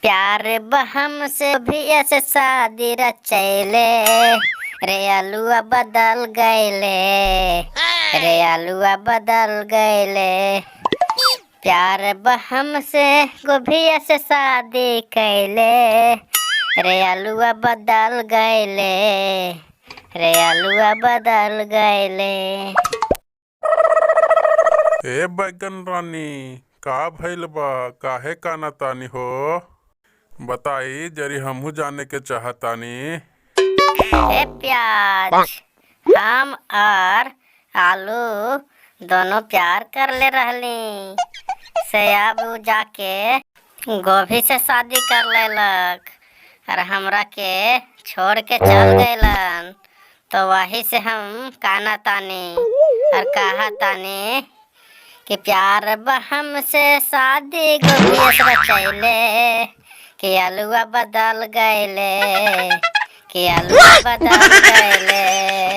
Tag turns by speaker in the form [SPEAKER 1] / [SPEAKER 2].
[SPEAKER 1] प्यार बहम से भी ऐसे शादी रचैले रे अलुआ बदल गईले रे अलुआ बदल गईले। प्यार बहम से गोभिया से शादी कैले रे अलुआ बदल गईले रे अलुआ बदल गईले।
[SPEAKER 2] ए बैगन रानी का भइल बा, काहे काना तानी हो? बताई जरी हमहू जाने के चाहतानी।
[SPEAKER 1] ए प्याज, हम और आलू दोनों प्यार कर ले रहली से अब उ जाके गोभी से शादी कर लेलक और हमरा के छोड़ के चल गइलन। तो वही से हम काना तानी और कहा तानी कि प्यार बहम से शादी गोभी से रचैले कि अलुआ बदल गईले कि अलुआ बदल गईले।